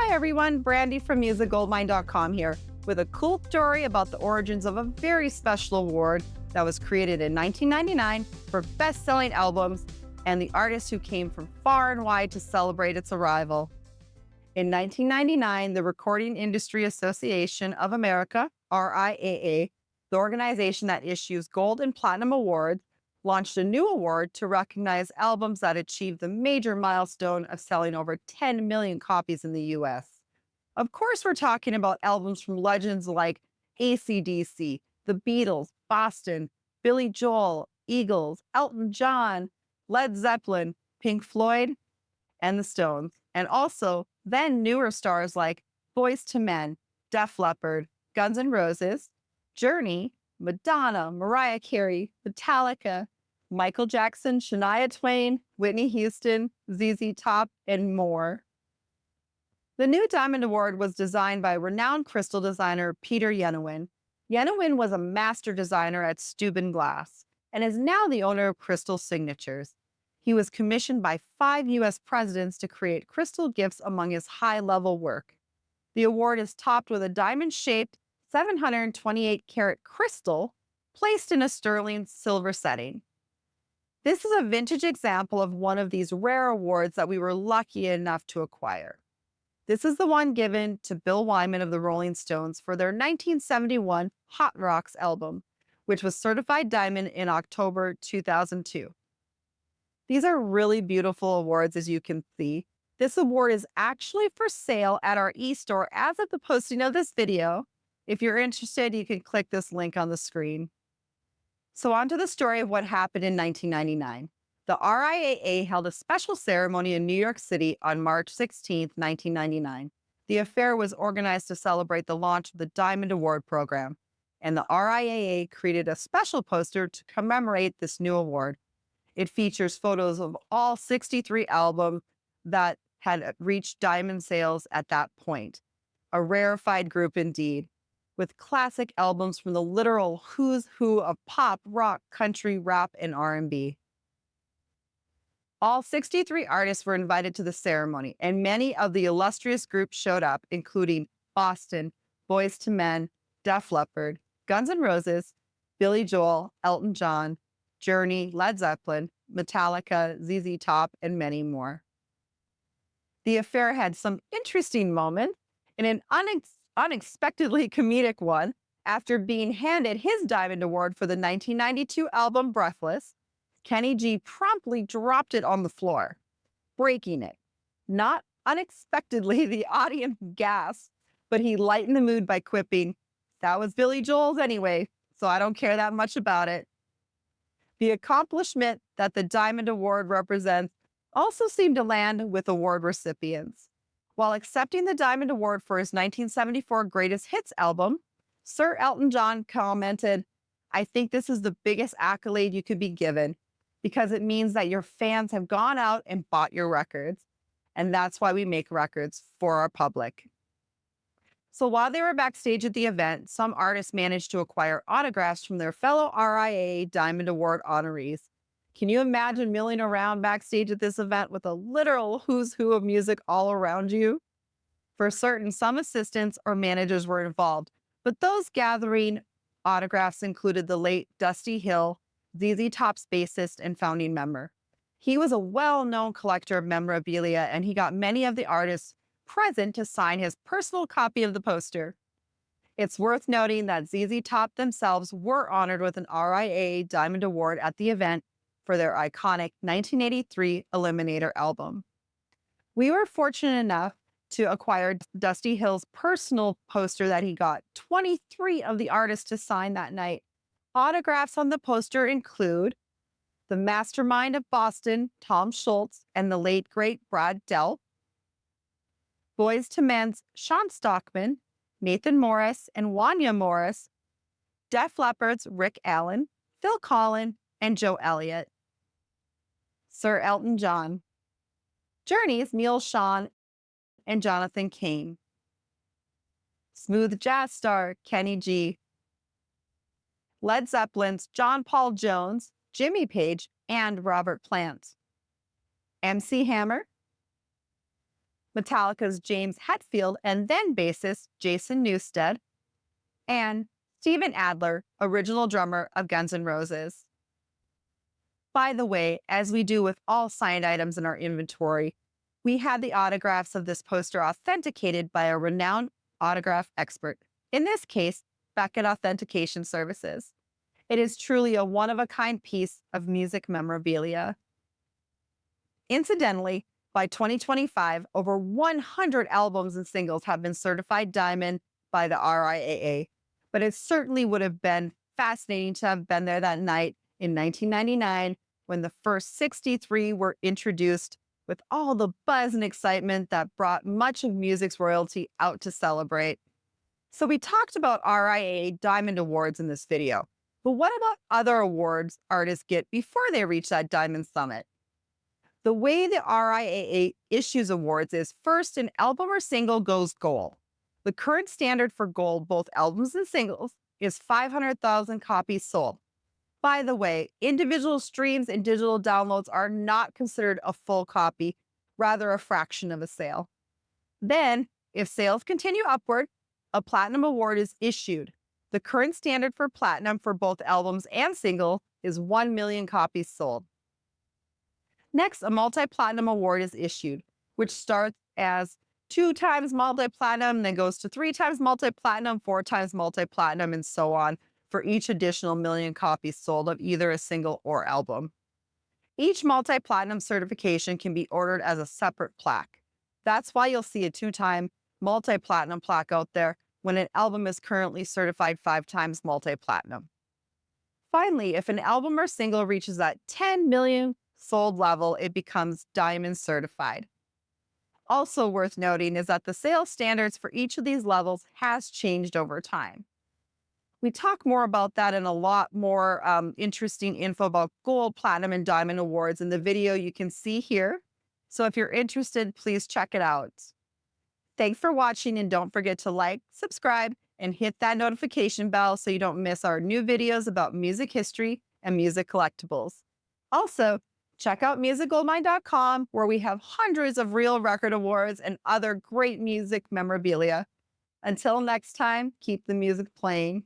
Hi everyone, Brandi from MusicGoldmine.com here with a cool story about the origins of a very special award that was created in 1999 for best-selling albums and the artists who came from far and wide to celebrate its arrival. In 1999, the Recording Industry Association of America, RIAA, the organization that issues gold and platinum awards, launched a new award to recognize albums that achieved the major milestone of selling over 10 million copies in the US. Of course, we're talking about albums from legends like AC/DC, The Beatles, Boston, Billy Joel, Eagles, Elton John, Led Zeppelin, Pink Floyd, and the Stones, and also then newer stars like Boyz II Men, Def Leppard, Guns N' Roses, Journey, Madonna, Mariah Carey, Metallica, Michael Jackson, Shania Twain, Whitney Houston, ZZ Top, and more. The new Diamond Award was designed by renowned crystal designer Peter Yenawine. Yenawine was a master designer at Steuben Glass and is now the owner of Crystal Signatures. He was commissioned by 5 U.S. presidents to create crystal gifts among his high-level work. The award is topped with a diamond-shaped 728-carat crystal placed in a sterling silver setting. This is a vintage example of one of these rare awards that we were lucky enough to acquire. This is the one given to Bill Wyman of the Rolling Stones for their 1971 Hot Rocks album, which was certified diamond in October 2002. These are really beautiful awards, as you can see. This award is actually for sale at our e-store as of the posting of this video. If you're interested, you can click this link on the screen. So on to the story of what happened in 1999. The RIAA held a special ceremony in New York City on March 16, 1999. The affair was organized to celebrate the launch of the Diamond Award program, and the RIAA created a special poster to commemorate this new award. It features photos of all 63 albums that had reached diamond sales at that point. A rarefied group indeed, with classic albums from the literal who's who of pop, rock, country, rap, and R&B. All 63 artists were invited to the ceremony, and many of the illustrious groups showed up, including Boston, Boyz II Men, Def Leppard, Guns N' Roses, Billy Joel, Elton John, Journey, Led Zeppelin, Metallica, ZZ Top, and many more. The affair had some interesting moments. In an unexpectedly comedic one, after being handed his Diamond Award for the 1992 album Breathless, Kenny G promptly dropped it on the floor, breaking it. Not unexpectedly, the audience gasped, but he lightened the mood by quipping, "That was Billy Joel's anyway, so I don't care that much about it." The accomplishment that the Diamond Award represents also seemed to land with award recipients. While accepting the Diamond Award for his 1974 Greatest Hits album, Sir Elton John commented, "I think this is the biggest accolade you could be given because it means that your fans have gone out and bought your records. And that's why we make records for our public." So while they were backstage at the event, some artists managed to acquire autographs from their fellow RIAA Diamond Award honorees. Can you imagine milling around backstage at this event with a literal who's who of music all around you? For certain, some assistants or managers were involved, but those gathering autographs included the late Dusty Hill, ZZ Top's bassist and founding member. He was a well-known collector of memorabilia, and he got many of the artists present to sign his personal copy of the poster. It's worth noting that ZZ Top themselves were honored with an RIAA Diamond Award at the event for their iconic 1983 Eliminator album. We were fortunate enough to acquire Dusty Hill's personal poster that he got 23 of the artists to sign that night. Autographs on the poster include the mastermind of Boston, Tom Schultz, and the late, great Brad Delp, Boyz II Men's Sean Stockman, Nathan Morris, and Wanya Morris, Def Leppard's Rick Allen, Phil Collins, and Joe Elliott, Sir Elton John, Journey's Neil Schon, and Jonathan Cain, smooth jazz star Kenny G, Led Zeppelin's John Paul Jones, Jimmy Page, and Robert Plant, MC Hammer, Metallica's James Hetfield and then bassist Jason Newsted, and Steven Adler, original drummer of Guns N' Roses. By the way, as we do with all signed items in our inventory, we had the autographs of this poster authenticated by a renowned autograph expert, in this case, Beckett Authentication Services. It is truly a one-of-a-kind piece of music memorabilia. Incidentally, by 2025, over 100 albums and singles have been certified diamond by the RIAA, but it certainly would have been fascinating to have been there that night in 1999 when the first 63 were introduced with all the buzz and excitement that brought much of music's royalty out to celebrate. So we talked about RIAA Diamond Awards in this video, but what about other awards artists get before they reach that Diamond Summit? The way the RIAA issues awards is first an album or single goes gold. The current standard for gold, both albums and singles, is 500,000 copies sold. By the way, individual streams and digital downloads are not considered a full copy, rather a fraction of a sale. Then, if sales continue upward, a platinum award is issued. The current standard for platinum for both albums and single is 1 million copies sold. Next, a multi-platinum award is issued, which starts as 2 times multi-platinum, then goes to 3 times multi-platinum, 4 times multi-platinum, and so on for each additional million copies sold of either a single or album. Each multi-platinum certification can be ordered as a separate plaque. That's why you'll see a 2-time multi-platinum plaque out there when an album is currently certified 5 times multi-platinum. Finally, if an album or single reaches that 10 million sold level, it becomes diamond certified. Also worth noting is that the sales standards for each of these levels has changed over time. We talk more about that and a lot more interesting info about gold, platinum, and diamond awards in the video you can see here. So if you're interested, please check it out. Thanks for watching, and don't forget to like, subscribe, and hit that notification bell so you don't miss our new videos about music history and music collectibles. Also, check out MusicGoldmine.com, where we have hundreds of real record awards and other great music memorabilia. Until next time, keep the music playing.